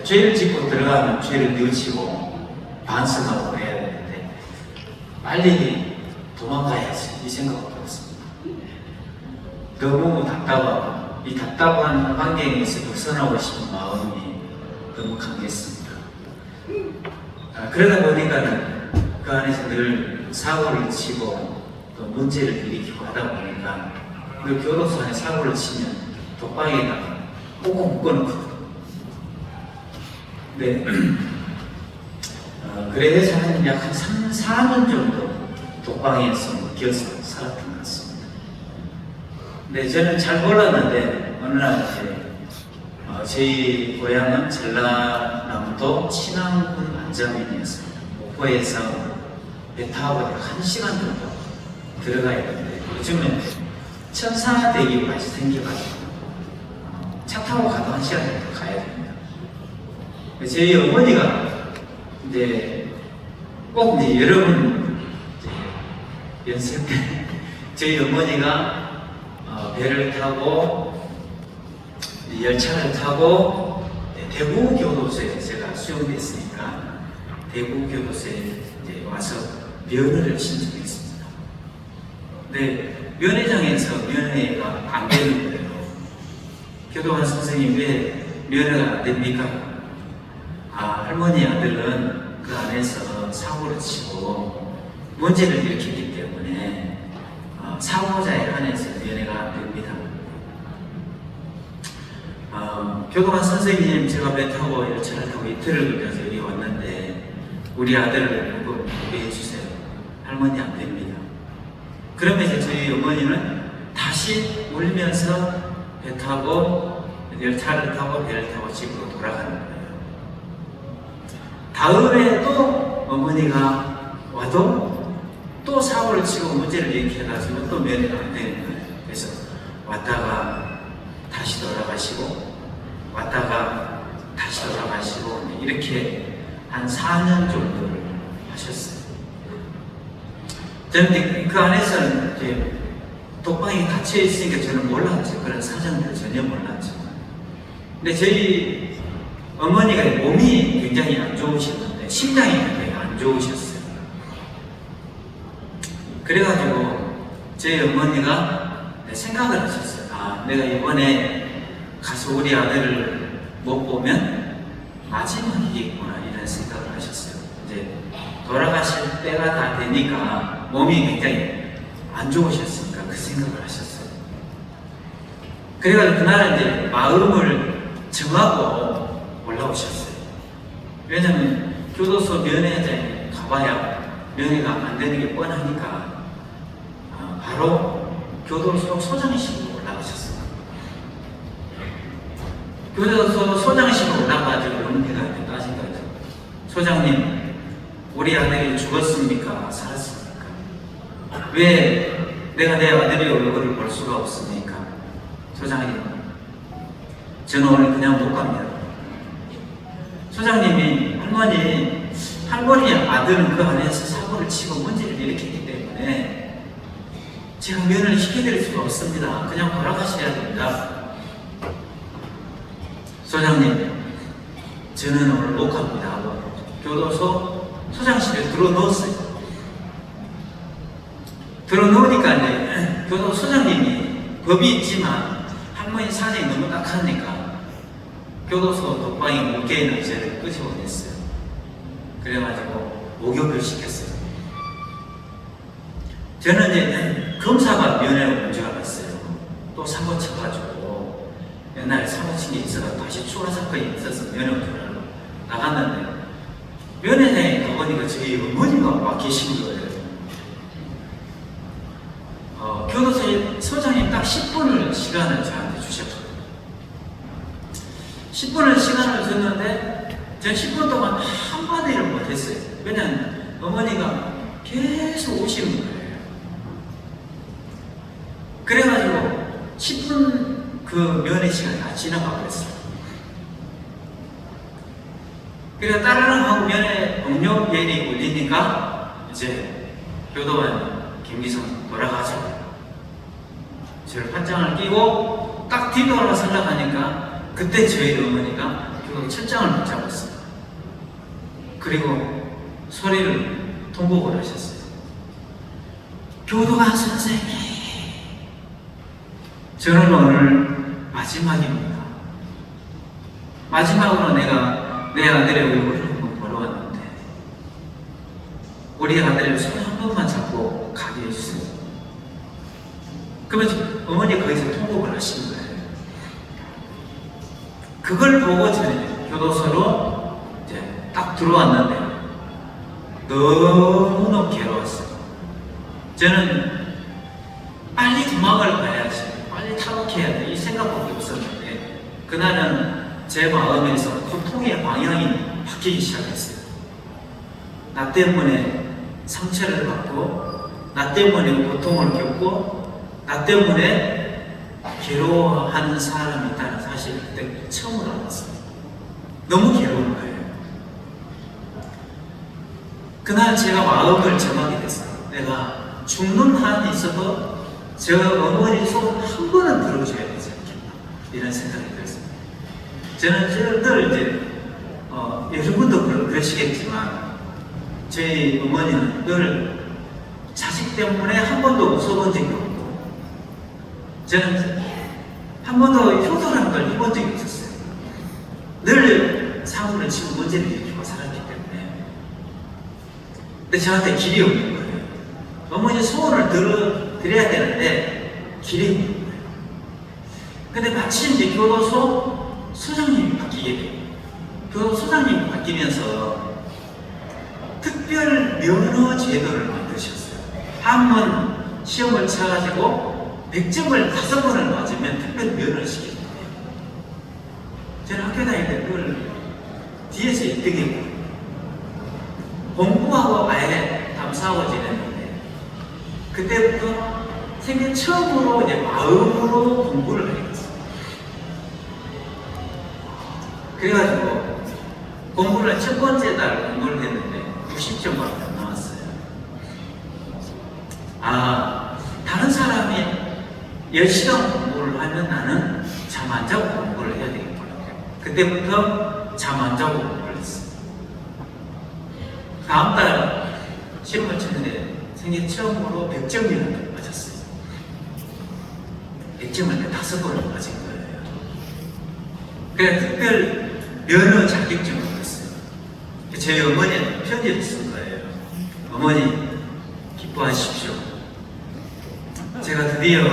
죄를 짓고 들어가면 죄를 뉘우치고 반성하고 해야 되는데 빨리 도망가야지 이 생각밖에 없습니다. 너무 답답하고 이 답답한 환경에서 벗어나고 싶은 마음이 너무 강했습니다. 그러다 보니까는 그 안에서 늘 사고를 치고 또 문제를 일으키고 하다 보니까 그 교도소 안에 사고를 치면 독방에다가 꽁꽁 묶어놓거든요. 네. 그래서 약 3, 4년 정도 독방에서 묶여서 살았던 것 같습니다. 근데 저는 잘 몰랐는데 어느 날 이제 저희 고향은 전라남도 친안군 안자민이었습니다. 목포에서 배 타고 1시간 정도 들어가야 되는데 요즘은 천사대교까지 생겨가지고 차 타고 가도 1시간 정도 가야 됩니다. 저희 어머니가 이제 꼭 이제 여러분 이제 연습 때 저희 어머니가 배를 타고 열차를 타고 대구교도소에 제가 수용됐으니까 대구교도소에 이제 와서 면허를 신청했습니다. 근데 면회장에서 면회가 안 되는 거예요. 교도관 선생님 왜 면허가 안 됩니까? 할머니 아들은 그 안에서 사고를 치고 문제를 일으켰기 때문에 사고자에 한해서 면회가 안 됩니다. 교도관 선생님 제가 배 타고 열차를 타고 이틀을 걸려서 여기 왔는데 우리 아들을 보게 해주세요. 할머니 안 됩니다. 그러면 이제 저희 어머니는 다시 울면서 배 타고 열차를 타고 배를 타고 집으로 돌아가는 거예요. 다음에 또 어머니가 와도 또 사고를 치고 문제를 일으켜가지고 또 면회가 안 되는 거예요. 그래서 왔다가 다시 돌아가시고 왔다가 다시 돌아가시고 이렇게 한 4년 정도를 하셨어요. 저는 그 안에서는 이제 독방에 갇혀 있으니까 저는 몰랐죠. 그런 사정들을 전혀 몰랐죠. 근데 저희 어머니가 몸이 굉장히 안 좋으셨는데 심장이 굉장히 안 좋으셨어요. 그래가지고 저희 어머니가 생각을 하셨어요. 내가 이번에 가서 우리 아들을 못 보면 마지막이겠구나 이런 생각을 하셨어요. 이제 돌아가실 때가 다 되니까 몸이 굉장히 안 좋으셨으니까 그 생각을 하셨어요. 그래가지고 그날 이제 마음을 정하고 올라오셨어요. 왜냐면 교도소 면회장에 가봐야 면회가 안 되는 게 뻔하니까 바로 교도소 소장실로 올라가셨어요. 교도소 소장실로 올라가가지고 은혜가 따진 거죠. 소장님, 우리 아들이 죽었습니까? 살았습니까? 왜 내가 내 아들의 얼굴을 볼 수가 없습니까? 소장님, 저는 오늘 그냥 못 갑니다. 소장님이 할머니 아들은 그 안에서 사고를 치고 문제를 일으켰기 때문에 제가 면을 시켜드릴 수가 없습니다. 그냥 돌아가셔야 됩니다. 소장님, 저는 오늘 못 갑니다 하고 교도소 소장실에 들어넣었어요. 들어넣으니까 이제 교도소 소장님이 법이 있지만 할머니 사정이 너무 딱하니까 교도소 독방에 묶여있는 저를 끄집어냈어요. 그래가지고 목욕을 시켰어요. 저는 이제 검사가 면회를 온 줄 알았어요. 또 사고 쳐가지고 옛날에 사고 친 게 있어서 다시 추가 사건이 있어서 면회 온 줄 알고 나갔는데 면회장에 가보니까 저희 어머니가 와 계신 거예요. 교도소 소장님 딱 10분을 시간을 저한테 주셨거든요. 10분을 시간을 줬는데 전 10분 동안 한마디를 못했어요. 왜냐면 어머니가 계속 오시는 거예요. 그래가지고 10분 그 면회 시간이 다 지나가 버렸어요. 그래서 다른 하고 면회 응용예리 올리니까 이제 교도관 김기성 돌아가죠. 저를 판장을 끼고 딱 뒤돌아서려고 하니까 그때 저희 어머니가 그리고 철장을 붙잡고 있습니다. 그리고 소리를 통곡을 하셨어요. 교도관 선생님, 저는 오늘 마지막입니다. 마지막으로 내가 내 아들의 얼굴을 한번 보러 왔는데 우리 아들의 손 한 번만 잡고 가게 해주세요. 그러면 어머니 거기서 통곡을 하신 거예요. 그걸 보고 저는 교도소로 이제 딱 들어왔는데 너무너무 괴로웠어요. 저는 빨리 도망을 가야지, 빨리 탈옥해야 돼, 이 생각밖에 없었는데 그날은 제 마음에서 고통의 방향이 바뀌기 시작했어요. 나 때문에 상처를 받고, 나 때문에 고통을 겪고, 나 때문에 괴로워하는 사람이 있다는 사실을 그때 처음으로 알았어요. 너무 괴로운 거예요. 그날 제가 마음을 정하게 됐어요. 내가 죽는 한이 있어도 저 어머니 손 한 번은 들어줘야 되지 않겠나, 이런 생각이 들었어요. 저는 늘 이제 여러분도 그러시겠지만 저희 어머니는 늘 자식 때문에 한 번도 웃어본 적이 없고 저는 한 번도 효도라는 걸 해본 적이 없었어요. 늘 사고를 치고 문제를 일으키고 살았기 때문에. 근데 저한테 길이 없는 거예요. 어머니 소원을 드려야 되는데 길이 없는 거예요. 근데 마침 이제 교도소 소장님이 바뀌게 돼요. 교도소장님이 바뀌면서 특별 면허 제도를 만드셨어요. 한 번 시험을 쳐가지고 100점을 5번을 맞으면 특별 면허를 시켜줘요. 저는 학교 다닐 때 그걸 뒤에서 1등했고 공부하고 아예 담사하고 지냈는데 그때부터 생애 처음으로 이제 마음으로 공부를 하게 됐어요. 그래가지고 공부를 첫 번째 날 공부를 했는데 60점밖에 안 나왔어요. 다른 사람이 10시간 공부를 하면 나는 잠 안 자고 공부를 해야 되겠구나. 그때부터 잠 안 자고 공부를 했어요. 다음 달 시험을 쳤는데 생애 처음으로 100점이라는 맞았어요. 100점을 5번을 맞은 거예요. 그래서 특별 면허 자격증을 얻었어요. 저희 어머니한테 편지를 쓴 거예요. 어머니, 기뻐하십시오. 제가 드디어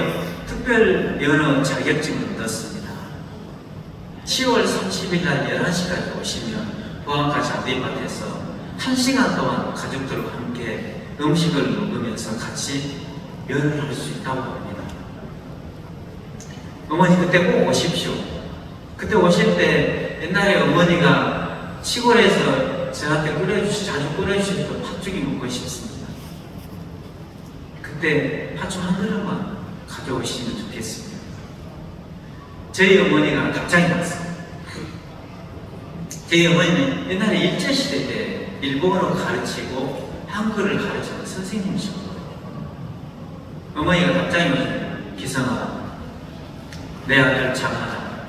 특별 면허 자격증을 얻었습니다. 10월 30일 날 11시까지 오시면 보안과 장대밭에서 1시간 동안 가족들과 함께 음식을 먹으면서 같이 면허를 할 수 있다고 합니다. 어머니 그때 꼭 오십시오. 그때 오실 때 옛날에 어머니가 시골에서 저한테 자주 끓여주셨던 팥죽이 먹고 싶습니다. 그때 팥죽 한 그릇만 가져오시면 좋겠습니다. 저희 어머니가 갑자기 왔어요. 저희 어머니는 옛날에 일제시대 때 일본어로 가르치고 한글을 가르치는 선생님이셨거든요. 어머니가 갑자기 오시면 기성아, 내 아들 장하나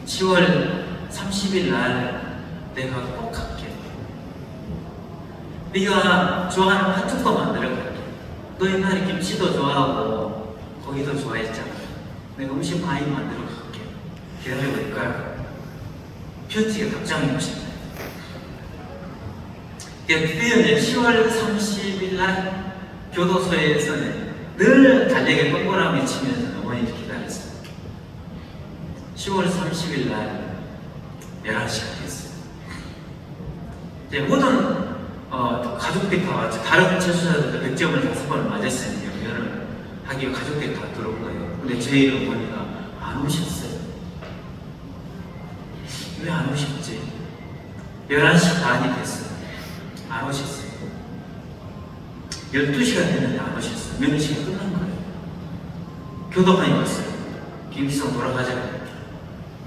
10월 30일 날 내가 꼭 갈게. 네가 좋아하는 팥죽도 만들어 갈게. 너 옛날에 김치도 좋아하고 고기도 좋아했잖아. 내가 음식 많이 만들어 갈게. 기다리고 있을까요? 편지가 답장이 오신다. 드디어 10월 30일 날 교도소에서는 늘 달력에 동그라미 치면서 어머니를 기다렸어요. 10월 30일 날 11시가 됐어요. 이제 모든 가족들이 다 왔죠. 다른 재수자들도 100점을 5번을 맞았으니까 면허를 하기 위해 가족들이 다 들어온 거예요. 근데 저희 어머니가 안 오셨어요. 왜 안 오셨지? 11시 반이 됐어요. 안 오셨어요. 12시가 됐는데 안 오셨어요. 면허시가 끝난 거예요. 교도관이 왔어요. 김기성 돌아가자고.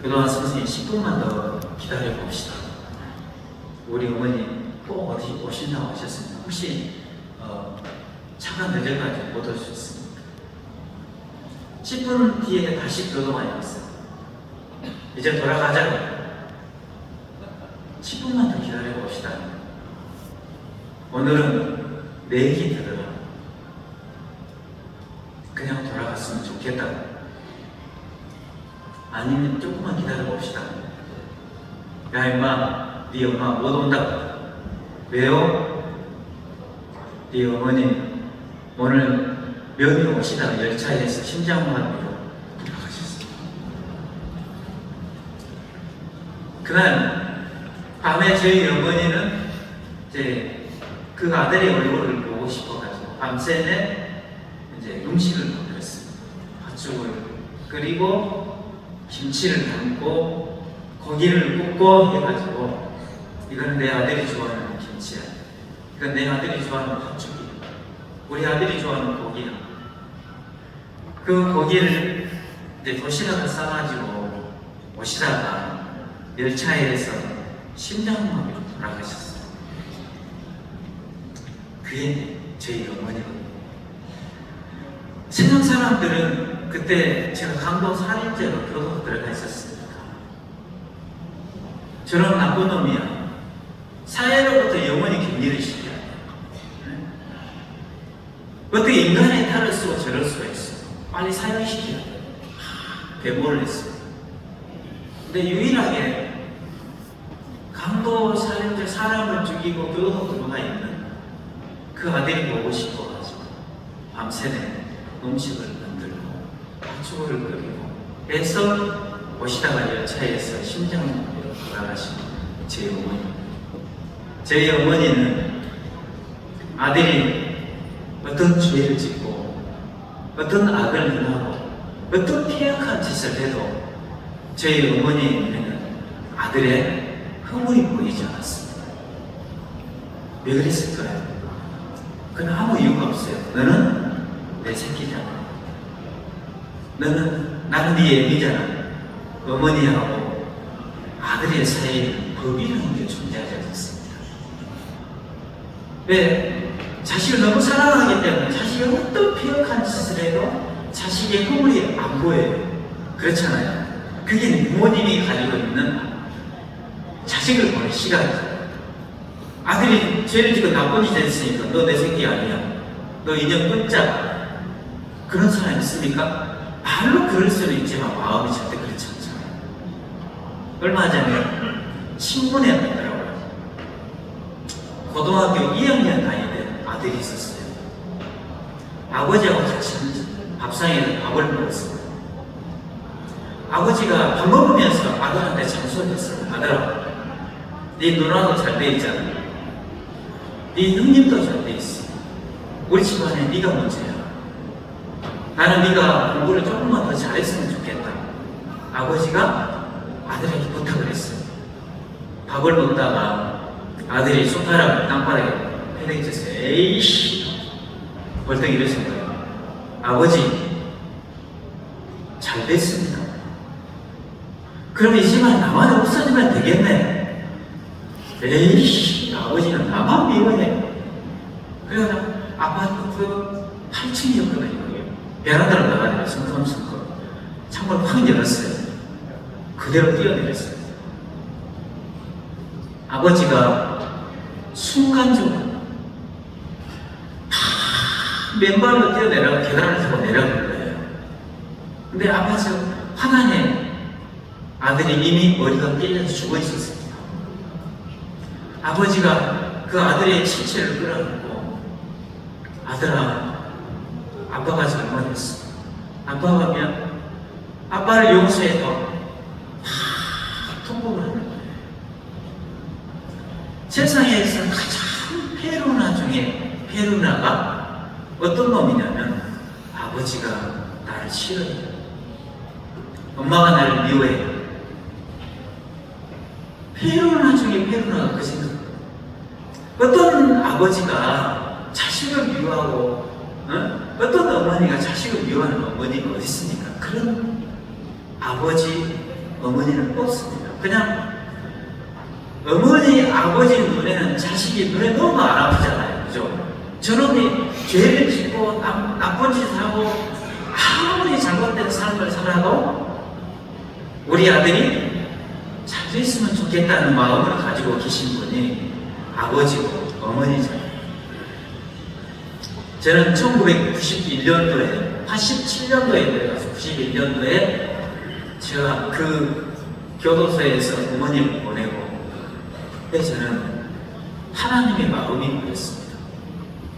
교도관 선생님 10분만 더 기다려봅시다. 우리 어머니 꼭 어디 오신다고 하셨습니다. 혹시 차가 늦어가지고 못 올 수 있습니까? 10분 뒤에 다시 교도관이 왔어요. 이제 돌아가자고. 10분만 더 기다려 봅시다. 오늘은 내 얘기 들어라. 그냥 돌아갔으면 좋겠다. 아니면 조금만 기다려 봅시다. 야 임마, 네 엄마 못 온다. 왜요? 네 어머니 오늘 면이 오시다가 열차에서 심장마비로 돌아가셨어요. 그날 밤에 저희 어머니는 이제 그 아들의 얼굴을 보고 싶어가지고 밤새내 이제 음식을 만들었습니다. 팥죽을 끓이고 김치를 담고 고기를 굽고 해가지고 이건 내 아들이 좋아하는 김치야. 이건 내 아들이 좋아하는 팥죽이야. 우리 아들이 좋아하는 고기야. 그 고기를 이제 도시락을 싸가지고 오시다가 열차에서 심장마비로 돌아가셨어요. 그게 저희 어머니거든요. 세상 사람들은 그때 제가 강도 살인죄로 교도소 들어가 있었습니다. 저런 나쁜 놈이야. 사회로부터 영원히 격리를 시켜야 돼. 어떻게 인간의 탈을 쓰고 저럴 수가 있어? 빨리 사형시켜야 돼. 배모를 했어요. 근데 유일하게 강도 살인죄 사람을 죽이고 교도소 들어가 있는 그 아들이 보고 싶어가지고 밤새내 음식을 만들고 팥죽을 끓이고 해서 오시다가 열차에서 심장마비로 돌아가신 제 어머니. 저희 어머니는 아들이 어떤 죄를 짓고 어떤 악을 행하고 어떤 폐역한 짓을 해도 저희 어머니의 눈에는 아들의 허물이 보이지 않았습니다. 왜 그랬을까요? 그건 아무 이유가 없어요. 너는 내 새끼잖아. 나는 네 애미잖아. 어머니하고 아들의 사이에 법이라는 게 존재하지 않습니다. 왜? 자식을 너무 사랑하기 때문에 자식이 어떤 폐역한 짓을 해도 자식의 허물이 안 보여요. 그렇잖아요. 그게 부모님이 가지고 있는 자식을 보는 시각이죠. 아들이 죄를 짓고 나쁜 짓 했으니까 너 내 새끼 아니야. 너 인형 끊자. 그런 사람 있습니까? 말로 그럴 수는 있지만 마음이 절대 그렇지 않잖아요. 얼마 전에 신문에 나더라고요. 고등학교 2학년 다니는 아들이 있었어요. 아버지하고 같이 밥상에서 밥을 먹었어요. 아버지가 밥 먹으면서 아들한테 잔소리했어요. 아들아, 네 누나도 잘 돼 있잖아. 네 형님도 잘 돼 있어. 우리 집안에 네가 문제야. 나는 네가 공부를 조금만 더 잘했으면 좋겠다. 아버지가 아들에게 부탁을 했어요. 밥을 먹다가 아들이 숟가락을 땅바닥에 패대기쳐서 에이씨 벌떡 일어선 거예요. 아버지 잘 됐습니다. 그럼 이 집안 나만 없어지면 되겠네. 에이씨 아버지는 나만 미워해. 그래서 아파트 그 8층이었거든요. 베란다로 나가니까 성큼성큼 창문을 확 열었어요. 그대로 뛰어내렸어요. 아버지가 순간적으로 맨발로 뛰어내려 계단을 타고 내려간 거예요. 근데 아버지가 화나네. 아들이 이미 머리가 깨져서 죽어 있었습니다. 아버지가 그 아들의 시체를 끌어안고 아들아, 아빠가 잘못했어. 아빠가 미안. 아빠를 용서해도 통곡을 하는 거예요. 세상에서 가장 페루나 중에 페루나가 어떤 놈이냐면 아버지가 나를 싫어해요. 엄마가 나를 미워해요. 페루나 중에 페루나가 그 생각이에요. 어떤 아버지가 자식을 미워하고 어떤 어머니가 자식을 미워하는 어머니가 어디 있습니까? 그런 아버지, 어머니는 없습니다. 그냥 어머니, 아버지 눈에는 자식이 눈에 너무 안 아프잖아요. 그죠? 저놈이 죄를 짓고 나쁜 짓을 하고 아무리 잘못된 삶을 살아도 우리 아들이 잘 잘했으면 좋겠다는 마음을 가지고 계신 분이 아버지고 어머니잖아요. 저는 1991년도에 87년도에 내려가서 91년도에 제가 그 교도소에서 부모님을 보내고 그때 저는 하나님의 마음이 보였습니다.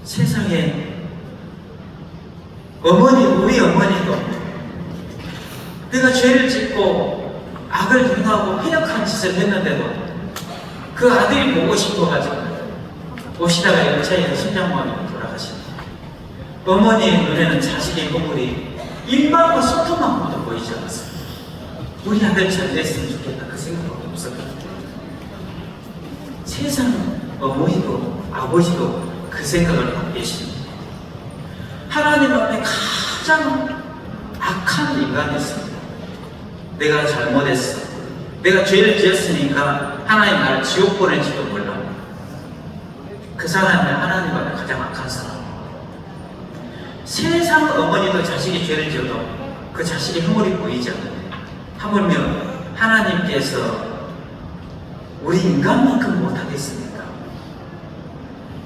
세상에 우리 어머니도 내가 죄를 짓고 악을 행하고 해역한 짓을 했는데도 그 아들이 보고 싶어가지고 오시다가 열차에서 심장마비로 돌아가십니다. 어머니의 눈에는 자식의 눈물이 입만과 손톱만큼도 보이지 않았습니다. 우리 아들처럼 됐으면 좋겠다 그 생각밖에 없었거든요. 세상 어머니도 아버지도 그 생각을 하고 계십니다. 하나님 앞에 가장 악한 인간이었습니다. 내가 잘못했어. 내가 죄를 지었으니까 하나님 나를 지옥 보낼지도 몰라. 그 사람이 하나님 앞에 가장 악한 사람. 세상 어머니도 자식이 죄를 지어도 그 자식의 허물이 보이지 않는데 하물며 하나님께서 우리 인간만큼 못하겠습니까?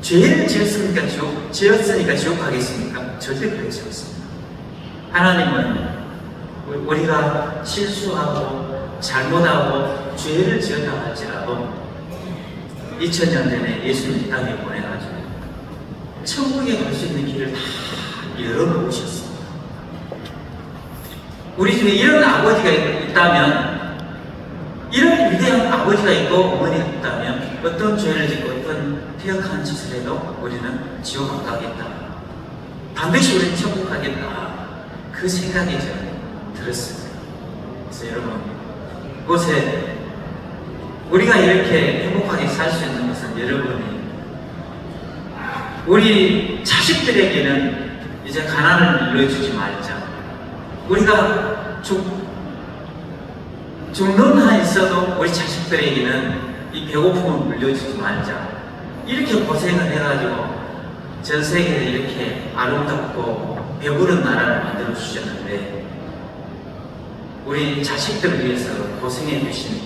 죄를 지었으니까 지옥 가겠습니까? 절대 그렇지 않습니다. 하나님은 우리가 실수하고 잘못하고 죄를 지었다 할지라도 2000년 전에 예수님 이 땅에 보내가지고 천국에 갈 수 있는 길을 다 열어놓으셨습니다. 우리 중에 이런 아버지가 있다면, 이런 위대한 아버지가 있고 어머니가 있다면 어떤 죄를 짓고 어떤 폐역한 짓을 해도 우리는 지옥 안 가겠다. 반드시 우리는 천국 가겠다. 그 생각이 저는 들었습니다. 그래서 여러분, 그곳에 우리가 이렇게 행복하게 살 수 있는 것은 여러분이 우리 자식들에게는 이제 가난을 물려주지 말자. 우리가 죽는 한 있어도 우리 자식들에게는 이 배고픔을 물려주지 말자. 이렇게 고생을 해가지고 전 세계에 이렇게 아름답고 배부른 나라를 만들어 주셨는데 우리 자식들을 위해서 고생해 주신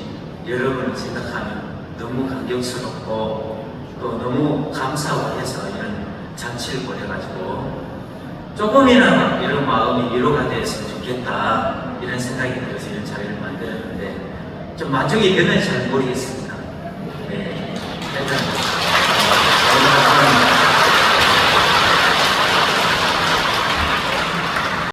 여러분을 생각하면 너무 감격스럽고 또 너무 감사하고 해서 이런 잔치를 보내가지고 조금이나마 이런 마음이 위로가 되었으면 좋겠다 이런 생각이 들어서 이런 자리를 만들었는데 좀 만족이 되는지 잘 모르겠습니다.